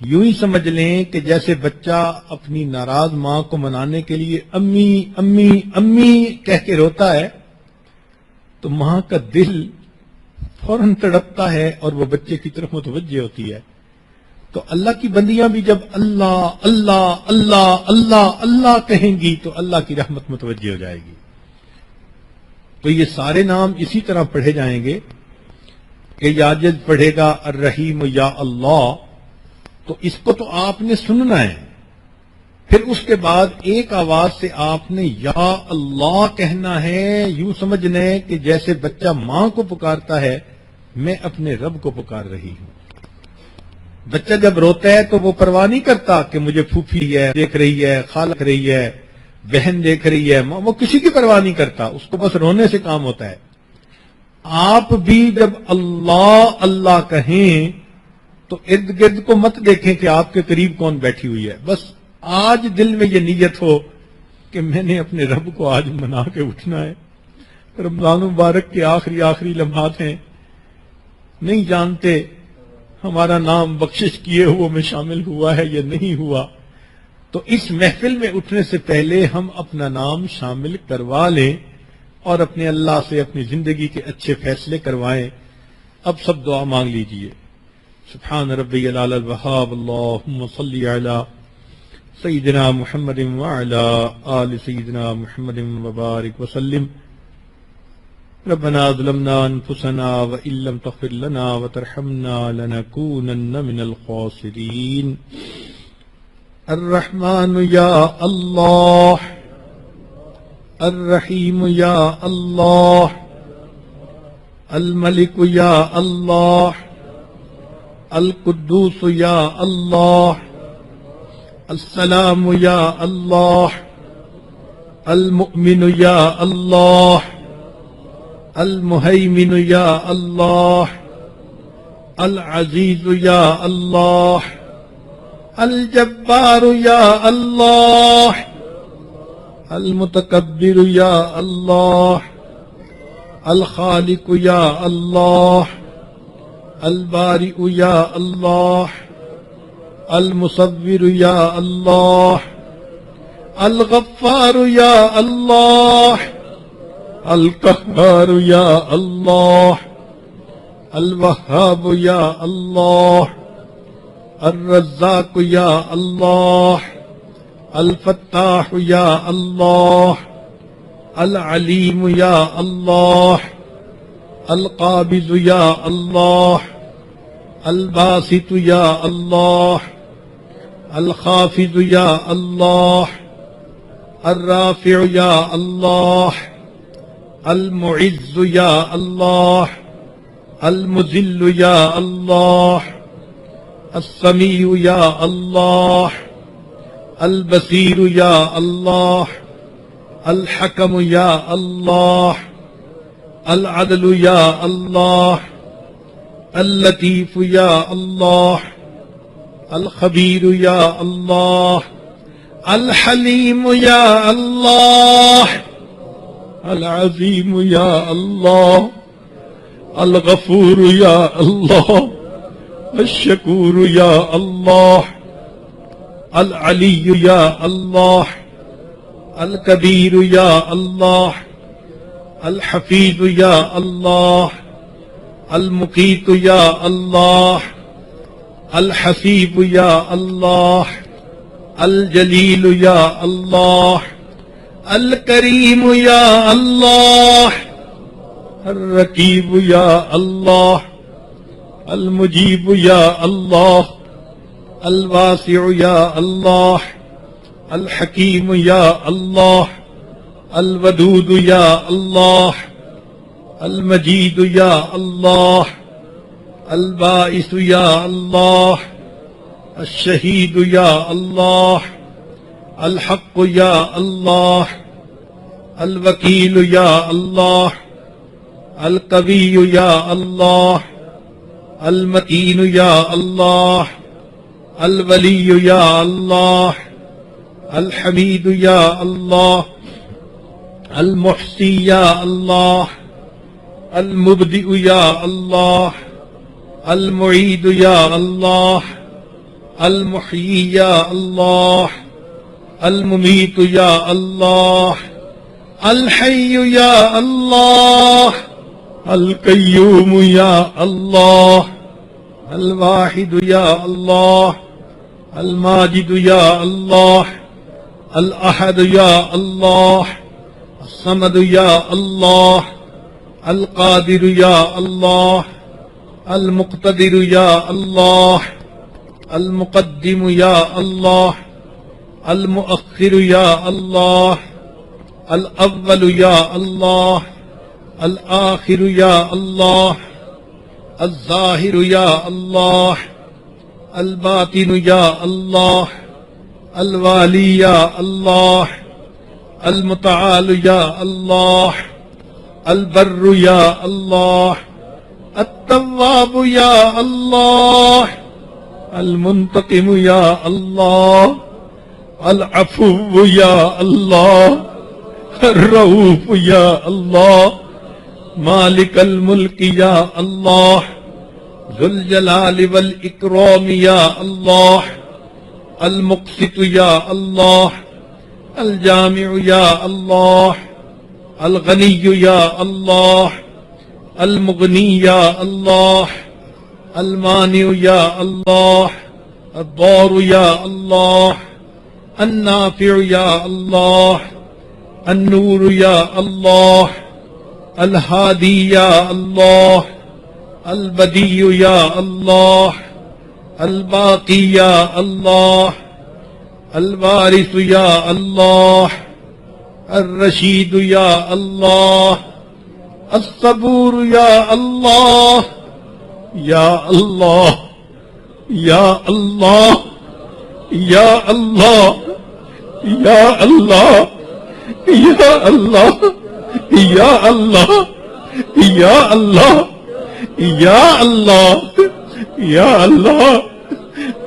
یوں ہی سمجھ لیں کہ جیسے بچہ اپنی ناراض ماں کو منانے کے لیے امی امی امی کہہ کے روتا ہے تو ماں کا دل فوراً تڑپتا ہے اور وہ بچے کی طرف متوجہ ہوتی ہے. تو اللہ کی بندیاں بھی جب اللہ اللہ اللہ اللہ اللہ کہیں گی تو اللہ کی رحمت متوجہ ہو جائے گی. تو یہ سارے نام اسی طرح پڑھے جائیں گے کہ یاجد پڑھے گا الرحیم یا اللہ، تو اس کو تو آپ نے سننا ہے، پھر اس کے بعد ایک آواز سے آپ نے یا اللہ کہنا ہے. یوں سمجھ لیں کہ جیسے بچہ ماں کو پکارتا ہے میں اپنے رب کو پکار رہی ہوں. بچہ جب روتا ہے تو وہ پرواہ نہیں کرتا کہ مجھے پھوپھی ہے دیکھ رہی ہے، خالہ دیکھ رہی ہے، بہن دیکھ رہی ہے، وہ کسی کی پرواہ نہیں کرتا، اس کو بس رونے سے کام ہوتا ہے. آپ بھی جب اللہ اللہ کہیں تو ارد گرد کو مت دیکھیں کہ آپ کے قریب کون بیٹھی ہوئی ہے، بس آج دل میں یہ نیت ہو کہ میں نے اپنے رب کو آج منا کے اٹھنا ہے. رمضان مبارک کے آخری لمحات ہیں، نہیں جانتے ہمارا نام بخشش کیے ہوئے میں شامل ہوا ہے یا نہیں ہوا. تو اس محفل میں اٹھنے سے پہلے ہم اپنا نام شامل کروا لیں اور اپنے اللہ سے اپنی زندگی کے اچھے فیصلے کروائیں. اب سب دعا مانگ لیجئے. سبحان ربی العلی الوہاب، اللہم صلی علی سیدنا محمد وعلی آل سیدنا محمد وبارک وسلم. ربنا ظلمنا انفسنا وان لم تغفر لنا وترحمنا لنكونن من الخاسرین. الرحمن یا اللہ، الرحیم یا اللہ، الملک یا اللہ، القدوس یا اللہ، السلام یا اللہ، المؤمن یا اللہ، المہیمن یا اللہ، العزیز یا اللہ، الجبار یا اللہ، المتکبر یا اللہ، الخالق یا اللہ، البارئ یا اللہ، المصور یا اللہ، الغفار یا اللہ، القہار یا اللہ، الوہاب یا اللہ، الرزاق یا اللہ، الفتاح یا اللہ، العلیم یا اللہ، القابض یا اللہ، الباسط یا اللہ، الخافض یا اللہ، الرافع یا اللہ، المعز یا اللہ، المذل یا اللہ، السمیع یا اللہ، البصیر یا اللہ، الحکم یا اللہ، العدل یا اللہ، اللطیف یا اللہ، الخبیر یا اللہ، الحلیم یا اللہ، العظیم یا اللہ، الغفور یا اللہ، الشکور یا اللہ، العلی یا اللہ، الکبیر یا اللہ، الحفیظ یا اللہ، المقیت یا اللہ، الحسیب یا اللہ، الجلیل یا اللہ، الکریم یا اللہ، الرقیب یا اللہ، المجیب یا اللہ، الواسع یا اللہ، الحکیم یا اللہ، الودود یا اللہ، المجید یا اللہ، الباعث یا اللہ، الشہید یا اللہ، الحق یا اللہ، الوکیل یا اللہ، القوی یا اللہ، المتین یا اللہ، الولی یا اللہ، الحمید یا اللہ، المحصی یا اللہ، المبدئ یا اللہ، المعید یا اللہ، المحيي يا الله المميت يا الله الحي يا الله القيوم يا الله الواحد يا الله الماجد يا الله الأحد يا الله الصمد يا الله القادر يا الله المقتدر يا الله المقدم يا الله المؤخر يا الله الأول يا الله الآخر يا الله الظاهر يا الله الباطن يا الله الوالي يا الله المتعال يا الله البر يا الله التواب يا الله المنتقم يا الله العفو يا الله الرؤوف يا الله مالك الملك يا الله ذو الجلال والإكرام يا الله المقسط يا الله الجامع يا الله الغني يا الله المغني يا الله المانع يا الله الضار يا الله النافع يا الله النور يا الله الهادي يا الله البديع يا الله الباقي يا الله الوارث يا الله الرشيد يا الله الصبور يا الله يا الله يا الله يا الله يا الله يا الله يا الله يا الله یا اللہ یا اللہ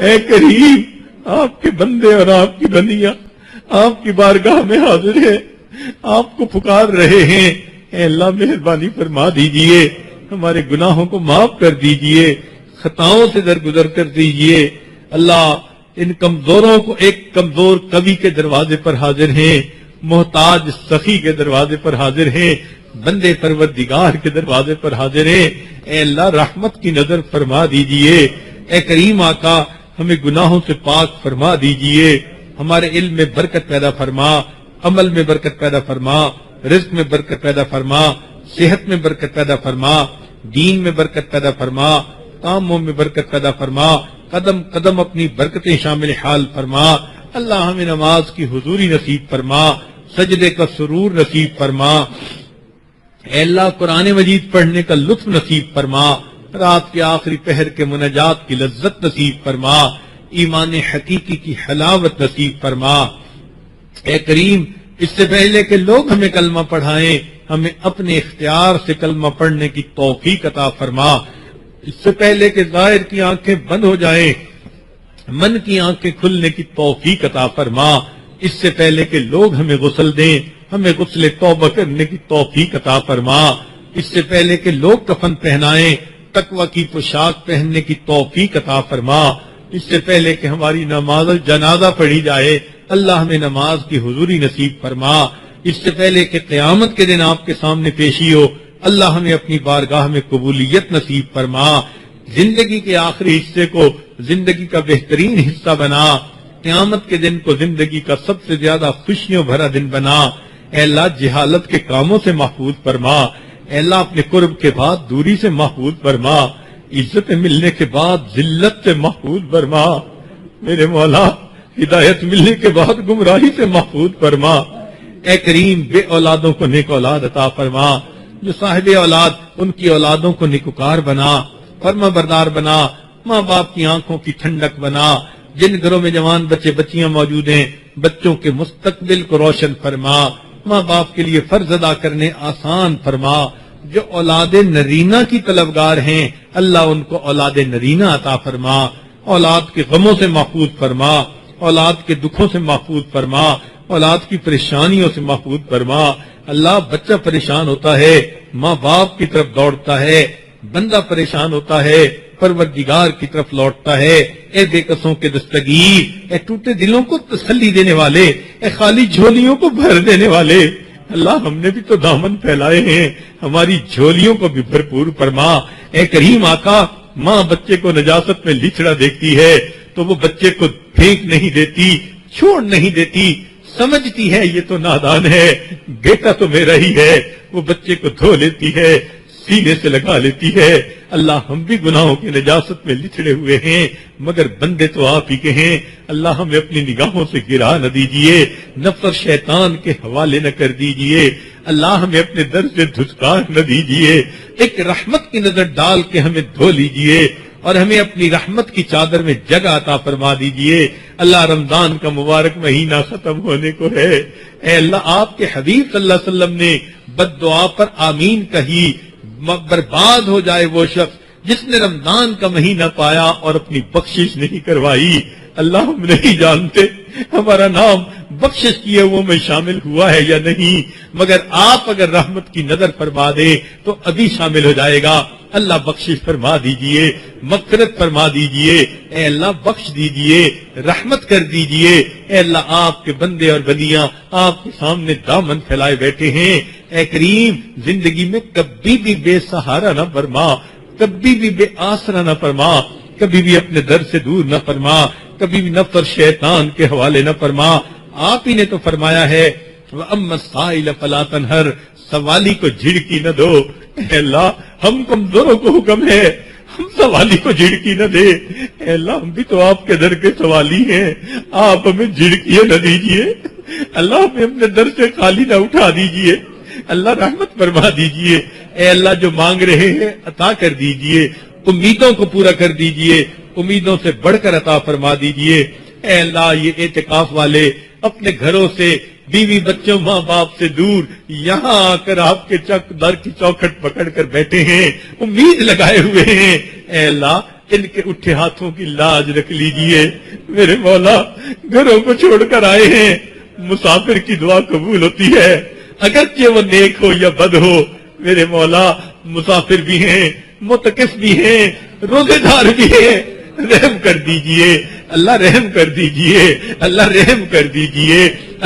اے کریم آپ کے بندے اور آپ کی بندیاں آپ کی بارگاہ میں حاضر ہیں، آپ کو پکار رہے ہیں، اے اللہ مہربانی فرما دیجئے، ہمارے گناہوں کو معاف کر دیجئے، خطاؤں سے درگزر کر دیجئے۔ اللہ ان کمزوروں کو ایک کمزور کوی کے دروازے پر حاضر ہیں، محتاج سخی کے دروازے پر حاضر ہیں، بندے پروردگار کے دروازے پر حاضر ہیں، اے اللہ رحمت کی نظر فرما دیجئے، اے کریم آقا ہمیں گناہوں سے پاک فرما دیجئے، ہمارے علم میں برکت پیدا فرما، عمل میں برکت پیدا فرما، رزق میں برکت پیدا فرما، صحت میں برکت پیدا فرما، دین میں برکت پیدا فرما، کاموں میں برکت پیدا فرما، قدم قدم اپنی برکتیں شامل حال فرما۔ اللہ ہمیں نماز کی حضوری نصیب فرما، سجدے کا سرور نصیب فرما، اے اللہ قرآن مجید پڑھنے کا لطف نصیب فرما، رات کے آخری پہر کے مناجات کی لذت نصیب فرما، ایمان حقیقی کی حلاوت نصیب فرما۔ اے کریم اس سے پہلے کہ لوگ ہمیں کلمہ پڑھائیں، ہمیں اپنے اختیار سے کلمہ پڑھنے کی توفیق عطا فرما، اس سے پہلے کہ ظاہر کی آنکھیں بند ہو جائیں، من کی آنکھیں کھلنے کی توفیق عطا فرما، اس سے پہلے کہ لوگ ہمیں غسل دیں، ہمیں غسل توبہ کرنے کی توفیق عطا فرما، اس سے پہلے کہ لوگ کفن پہنائیں، تقوی کی پوشاک پہننے کی توفیق عطا فرما، اس سے پہلے کہ ہماری نماز جنازہ پڑھی جائے، اللہ ہمیں نماز کی حضوری نصیب فرما، اس سے پہلے کہ قیامت کے دن آپ کے سامنے پیشی ہو، اللہ ہمیں اپنی بارگاہ میں قبولیت نصیب فرما، زندگی کے آخری حصے کو زندگی کا بہترین حصہ بنا، قیامت کے دن کو زندگی کا سب سے زیادہ خوشیوں بھرا دن بنا، اے اللہ جہالت کے کاموں سے محفوظ فرما، اے اللہ اپنے قرب کے بعد دوری سے محفوظ فرما، عزت ملنے کے بعد ذلت سے محفوظ فرما، میرے مولا ہدایت ملنے کے بعد گمراہی سے محفوظ فرما، اے کریم بے اولادوں کو نیک اولاد عطا فرما، جو صاحب اولاد ان کی اولادوں کو نیکوکار بنا، فرما بردار بنا، ماں باپ کی آنکھوں کی ٹھنڈک بنا، جن گھروں میں جوان بچے بچیاں موجود ہیں بچوں کے مستقبل کو روشن فرما، ماں باپ کے لیے فرض ادا کرنے آسان فرما، جو اولاد نرینہ کی طلبگار ہیں اللہ ان کو اولاد نرینہ عطا فرما، اولاد کے غموں سے محفوظ فرما، اولاد کے دکھوں سے محفوظ فرما، اولاد کی پریشانیوں سے محفوظ فرما۔ اللہ بچہ پریشان ہوتا ہے، ماں باپ کی طرف دوڑتا ہے، بندہ پریشان ہوتا ہے، پروردگار کی طرف لوٹتا ہے۔ اے بے کسوں کے دستگیر، اے ٹوٹے دلوں کو تسلی دینے والے، اے خالی جھولیوں کو بھر دینے والے، اللہ ہم نے بھی تو دامن پھیلائے ہیں، ہماری جھولیوں کو بھی بھرپور فرما۔ اے کریم آقا، ماں بچے کو نجاست میں لچڑا دیکھتی ہے تو وہ بچے کو پھینک نہیں دیتی، چھوڑ نہیں دیتی، سمجھتی ہے یہ تو نادان ہے، بیٹا تو میرا ہی ہے، وہ بچے کو دھو لیتی ہے، سینے سے لگا لیتی ہے۔ اللہ ہم بھی گناہوں کی نجاست میں لچڑے ہوئے ہیں، مگر بندے تو آپ ہی کے ہیں، اللہ ہمیں اپنی نگاہوں سے گرا نہ دیجئے، نفس اور شیطان کے حوالے نہ کر دیجئے، اللہ ہمیں اپنے در سے دھتکار نہ دیجئے، ایک رحمت کی نظر ڈال کے ہمیں دھو لیجئے اور ہمیں اپنی رحمت کی چادر میں جگہ عطا فرما دیجئے۔ اللہ رمضان کا مبارک مہینہ ختم ہونے کو ہے، اے اللہ آپ کے حبیب صلی اللہ علیہ وسلم نے بد دعا پر آمین کہی، برباد ہو جائے وہ شخص جس نے رمضان کا مہینہ پایا اور اپنی بخشش نہیں کروائی۔ اللہ ہم نہیں جانتے ہمارا نام بخشش کیے وہ میں شامل ہوا ہے یا نہیں، مگر آپ اگر رحمت کی نظر فرما دے تو ابھی شامل ہو جائے گا۔ اللہ بخشش فرما دیجئے، مغفرت فرما دیجئے، اے اللہ بخش دیجئے، رحمت کر دیجئے۔ اے اللہ آپ کے بندے اور بندیاں آپ کے سامنے دامن پھیلائے بیٹھے ہیں، اے کریم زندگی میں کبھی بھی بے سہارا نہ فرما، کبھی بھی بے آسرا نہ فرما، کبھی بھی اپنے در سے دور نہ فرما، کبھی بھی نفس اور شیطان کے حوالے نہ فرما۔ آپ ہی نے تو فرمایا ہے وَأَمَّا السَّائِلَ فَلَا تَنْهَرْ، سوالی کو جھڑکی نہ دو۔ اے اللہ ہم کمزوروں کو حکم ہے ہم سوالی کو جھڑکی نہ دے، اے اللہ ہم بھی تو آپ کے در کے سوالی ہیں، آپ ہمیں جھڑکیے نہ دیجئے، اللہ ہمیں اپنے در سے خالی نہ اٹھا دیجئے، اللہ رحمت فرما دیجئے۔ اے اللہ جو مانگ رہے ہیں عطا کر دیجئے، امیدوں کو پورا کر دیجئے، امیدوں سے بڑھ کر عطا فرما دیجئے۔ اے اللہ یہ اعتکاف والے اپنے گھروں سے، بیوی بچوں ماں باپ سے دور یہاں آ کر آپ کے در کی چوکھٹ پکڑ کر بیٹھے ہیں، امید لگائے ہوئے ہیں، اے اللہ ان کے اٹھے ہاتھوں کی لاج رکھ لیجئے۔ میرے مولا گھروں کو چھوڑ کر آئے ہیں، مسافر کی دعا قبول ہوتی ہے اگرچہ وہ نیک ہو یا بد ہو، میرے مولا مسافر بھی ہیں، متکف بھی ہیں، روزے دار بھی ہیں، رحم کر دیجئے، اللہ رحم کر دیجئے، اللہ رحم کر دیجئے،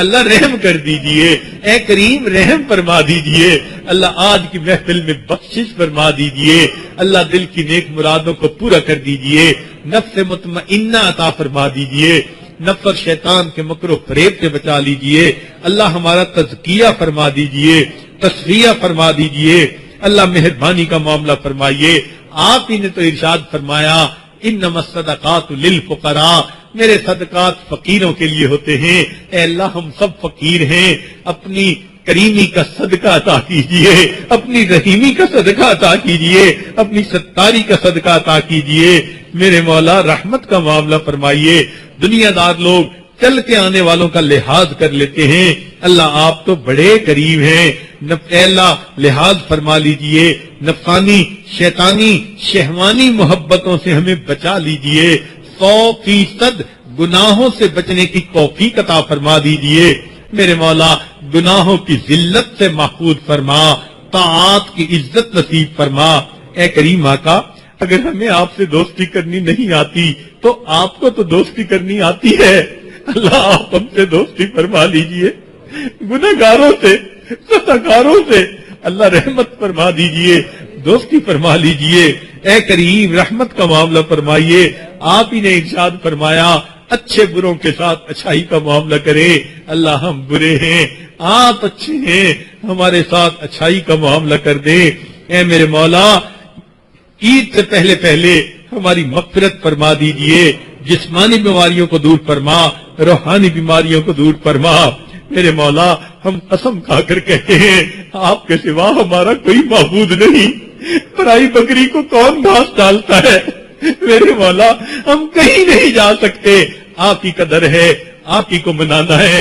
اللہ رحم کر دیجئے، اے کریم رحم فرما دیجئے، اللہ آج کی محفل میں بخشش فرما دیجئے، اللہ دل کی نیک مرادوں کو پورا کر دیجئے، نفس مطمئنہ عطا فرما دیجئے، نفس اور شیطان کے مکر و فریب سے بچا لیجئے، اللہ ہمارا تزکیہ فرما دیجئے، تصفیہ فرما دیجئے، اللہ مہربانی کا معاملہ فرمائیے۔ آپ ہی نے تو ارشاد فرمایا انما الصدقات للفقراء، میرے صدقات فقیروں کے لیے ہوتے ہیں۔ اے اللہ ہم سب فقیر ہیں، اپنی کریمی کا صدقہ عطا کیجئے، اپنی رحیمی کا صدقہ عطا کیجئے، اپنی ستاری کا صدقہ عطا کیجئے، میرے مولا رحمت کا معاملہ فرمائیے۔ دنیا دار لوگ چل کے آنے والوں کا لحاظ کر لیتے ہیں، اللہ آپ تو بڑے قریب ہیں، اے اللہ لحاظ فرما لیجئے، نفسانی شیطانی شہوانی محبتوں سے ہمیں بچا لیجئے، 100% گناہوں سے بچنے کی توفیق عطا فرما دیجئے، میرے مولا گناہوں کی ذلت سے محفوظ فرما، طاعات کی عزت نصیب فرما۔ اے کریم آقا اگر ہمیں آپ سے دوستی کرنی نہیں آتی تو آپ کو تو دوستی کرنی آتی ہے، اللہ آپ ہم سے دوستی فرما لیجئے، گناہگاروں سے ستاکاروں سے اللہ رحمت فرما دیجئے، دوستی فرما لیجئے۔ اے کریم رحمت کا معاملہ فرمائیے، آپ ہی نے ارشاد فرمایا اچھے بروں کے ساتھ اچھائی کا معاملہ کرے، اللہ ہم برے ہیں آپ اچھے ہیں، ہمارے ساتھ اچھائی کا معاملہ کر دیں۔ اے میرے مولا عید سے پہلے پہلے ہماری مغفرت فرما دیجئے، جسمانی بیماریوں کو دور فرما، روحانی بیماریوں کو دور فرما۔ میرے مولا ہم قسم کھا کر کہتے ہیں آپ کے سوا ہمارا کوئی معبود نہیں، پرائی بکری کو کون گھاس ڈالتا ہے، میرے مولا ہم کہیں نہیں جا سکتے، آپ ہی کا در ہے، آپ ہی کو منانا ہے۔